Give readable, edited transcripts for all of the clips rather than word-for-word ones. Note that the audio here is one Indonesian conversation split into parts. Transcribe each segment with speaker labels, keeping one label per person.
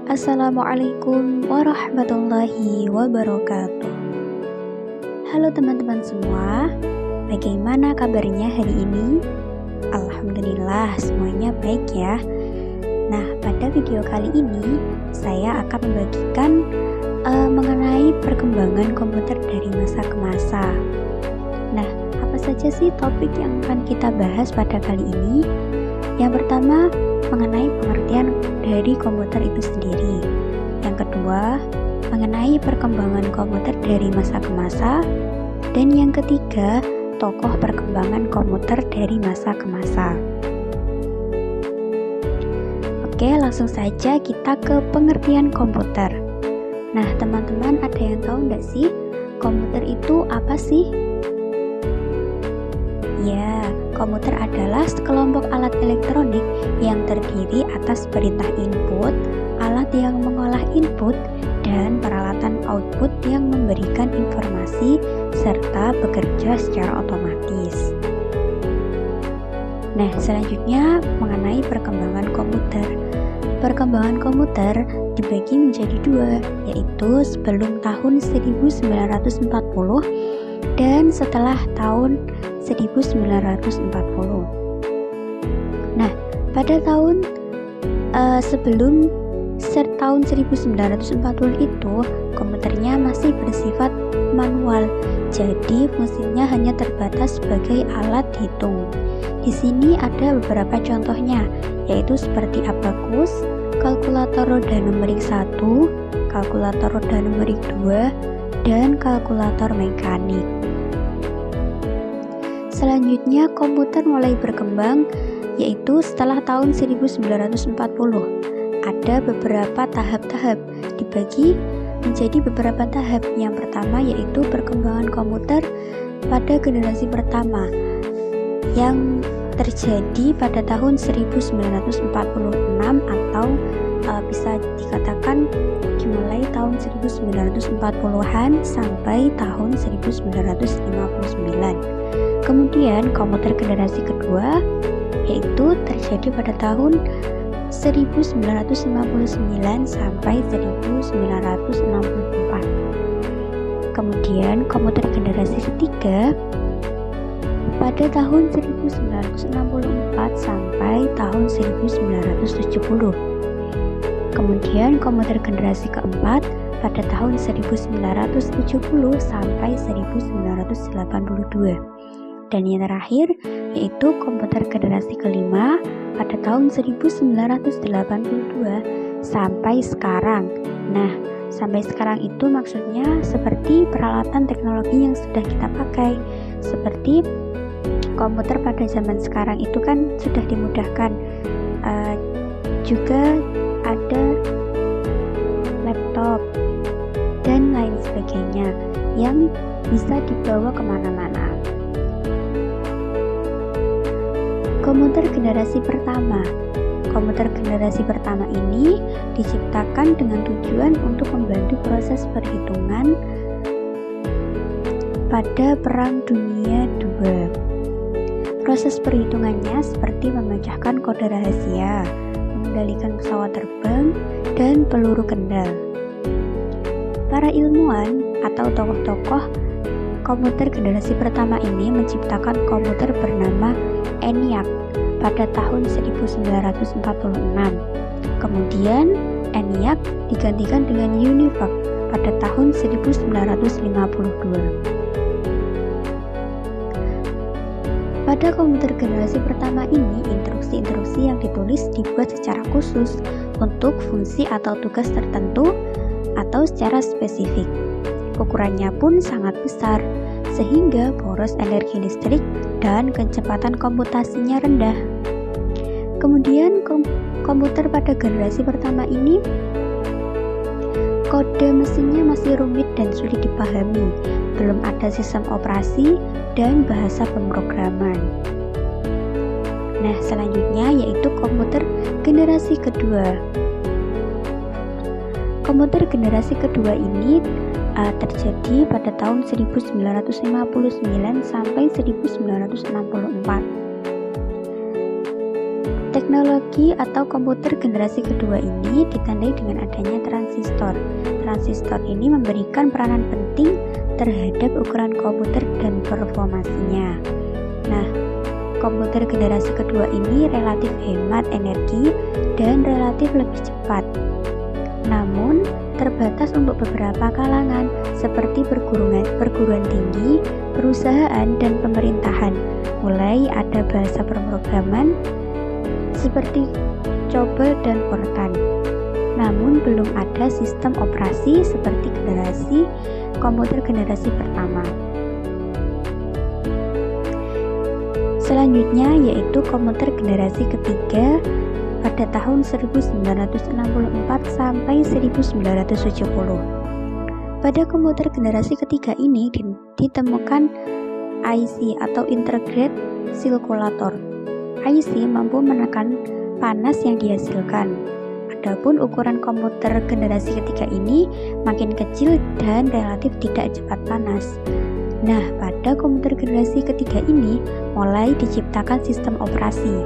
Speaker 1: Assalamualaikum warahmatullahi wabarakatuh. Halo teman-teman semua, bagaimana kabarnya hari ini? Alhamdulillah semuanya baik ya. Nah, pada video kali ini saya akan membagikan mengenai perkembangan komputer dari masa ke masa. Nah, apa saja sih topik yang akan kita bahas pada kali ini? Yang pertama, mengenai pengertian dari komputer itu sendiri. Yang kedua, mengenai perkembangan komputer dari masa ke masa. Dan yang ketiga, tokoh perkembangan komputer dari masa ke masa. Oke, langsung saja kita ke pengertian komputer. Nah, teman-teman ada yang tahu nggak sih, komputer itu apa sih? Ya, komputer adalah sekelompok alat elektronik yang terdiri atas perintah input, alat yang mengolah input, dan peralatan output yang memberikan informasi serta bekerja secara otomatis. Nah, selanjutnya mengenai perkembangan komputer. Perkembangan komputer dibagi menjadi dua, yaitu sebelum tahun 1940 dan setelah tahun 1940. Nah, pada tahun sebelum tahun 1940 itu komputernya masih bersifat manual, jadi fungsinya hanya terbatas sebagai alat hitung. Di sini ada beberapa contohnya, yaitu seperti abakus, kalkulator roda numerik 1, kalkulator roda numerik 2, dan kalkulator mekanik. Selanjutnya komputer mulai berkembang, yaitu setelah tahun 1940. Ada beberapa tahap-tahap, dibagi menjadi beberapa tahap. Yang pertama yaitu perkembangan komputer pada generasi pertama yang terjadi pada tahun 1946 atau bisa dikatakan dimulai tahun 1940-an sampai tahun 1959. Kemudian komputer generasi kedua yaitu terjadi pada tahun 1959 sampai 1964. Kemudian komputer generasi ketiga pada tahun 1964 sampai tahun 1970. Kemudian komputer generasi keempat pada tahun 1970 sampai 1982. Dan yang terakhir yaitu komputer generasi kelima pada tahun 1982 sampai sekarang. Nah, sampai sekarang itu maksudnya seperti peralatan teknologi yang sudah kita pakai. Seperti komputer pada zaman sekarang itu kan sudah dimudahkan. Juga ada laptop dan lain sebagainya yang bisa dibawa kemana-mana. Komputer generasi pertama. Komputer generasi pertama ini diciptakan dengan tujuan untuk membantu proses perhitungan pada Perang Dunia II. Proses perhitungannya seperti memecahkan kode rahasia, mengendalikan pesawat terbang, dan peluru kendal. Para ilmuwan atau tokoh-tokoh komputer generasi pertama ini menciptakan komputer bernama ENIAC pada tahun 1946. Kemudian ENIAC digantikan dengan UNIVAC pada tahun 1952. Pada komputer generasi pertama ini, instruksi-instruksi yang ditulis dibuat secara khusus untuk fungsi atau tugas tertentu atau secara spesifik. Ukurannya pun sangat besar, sehingga boros energi listrik dan kecepatan komputasinya rendah. Kemudian komputer pada generasi pertama ini kode mesinnya masih rumit dan sulit dipahami, belum ada sistem operasi dan bahasa pemrograman. Nah, selanjutnya yaitu komputer generasi kedua. Komputer generasi kedua ini terjadi pada tahun 1959 sampai 1964. Teknologi atau komputer generasi kedua ini ditandai dengan adanya transistor. Transistor ini memberikan peranan penting terhadap ukuran komputer dan performasinya. Nah, komputer generasi kedua ini relatif hemat energi dan relatif lebih cepat. Namun, terbatas untuk beberapa kalangan seperti perguruan tinggi, perusahaan, dan pemerintahan. Mulai ada bahasa pemrograman seperti COBOL dan Fortran. Namun belum ada sistem operasi seperti komputer generasi pertama. Selanjutnya yaitu komputer generasi ketiga pada tahun 1964 sampai 1970. Pada komputer generasi ketiga ini ditemukan IC atau Integrated Circulator. IC mampu menekan panas yang dihasilkan. Adapun ukuran komputer generasi ketiga ini makin kecil dan relatif tidak cepat panas. Nah, pada komputer generasi ketiga ini mulai diciptakan sistem operasi.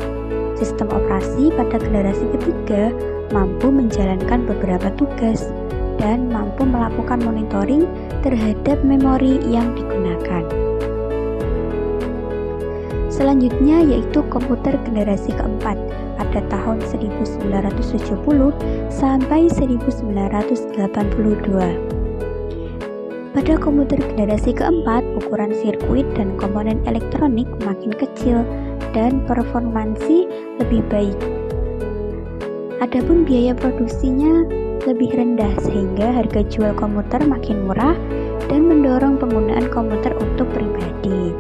Speaker 1: Sistem operasi pada generasi ketiga mampu menjalankan beberapa tugas dan mampu melakukan monitoring terhadap memori yang digunakan. Selanjutnya yaitu komputer generasi keempat pada tahun 1970 sampai 1982. Pada komputer generasi keempat, ukuran sirkuit dan komponen elektronik makin kecil dan performansi lebih baik. Adapun biaya produksinya lebih rendah sehingga harga jual komputer makin murah dan mendorong penggunaan komputer untuk pribadi.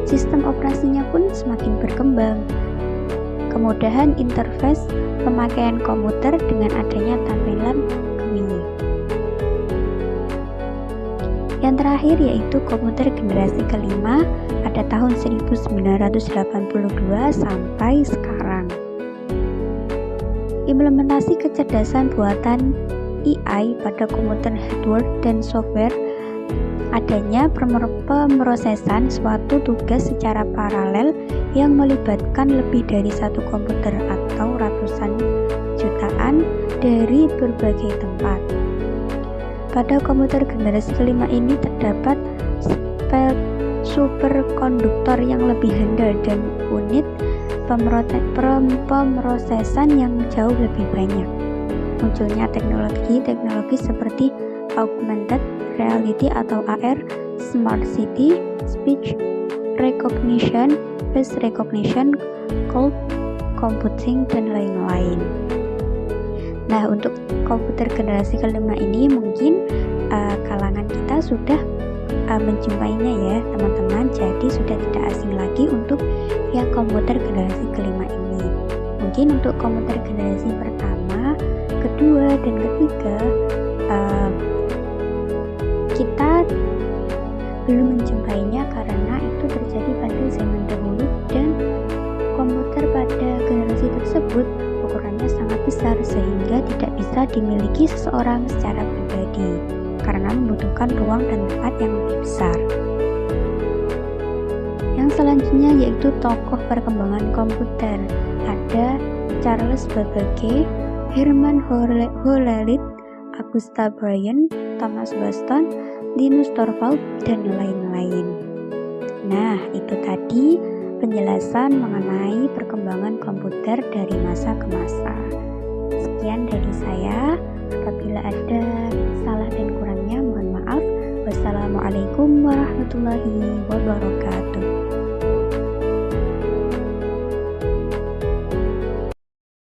Speaker 1: Sistem operasinya pun semakin berkembang. Kemudahan interface pemakaian komputer dengan adanya tampilan GUI. Yang terakhir yaitu komputer generasi kelima pada tahun 1982 sampai sekarang. Implementasi kecerdasan buatan AI pada komputer hardware dan software, adanya pemrosesan suatu tugas secara paralel yang melibatkan lebih dari satu komputer atau ratusan jutaan dari berbagai tempat. Pada komputer generasi kelima ini terdapat superkonduktor yang lebih handal dan unit pemrosesan yang jauh lebih banyak. Munculnya teknologi seperti augmented reality atau AR, smart city, speech recognition, face recognition, cloud computing, dan lain-lain. Nah, untuk komputer generasi kelima ini mungkin kalangan kita sudah menjumpainya ya teman-teman, jadi sudah tidak asing lagi untuk yang komputer generasi kelima ini. Mungkin untuk komputer generasi pertama, kedua, dan ketiga kita belum menjumpainya karena itu terjadi pada zaman dahulu dan komputer pada generasi tersebut ukurannya sangat besar sehingga tidak bisa dimiliki seseorang secara pribadi karena membutuhkan ruang dan tempat yang lebih besar. Yang selanjutnya yaitu tokoh perkembangan komputer. Ada Charles Babbage, Herman Hollerith, Augusta Bryan, Thomas Waston, Linus Torvalds, dan lain-lain. Nah, itu tadi penjelasan mengenai perkembangan komputer dari masa ke masa. Sekian dari saya. Apabila ada salah dan kurangnya, mohon maaf. Wassalamualaikum warahmatullahi wabarakatuh.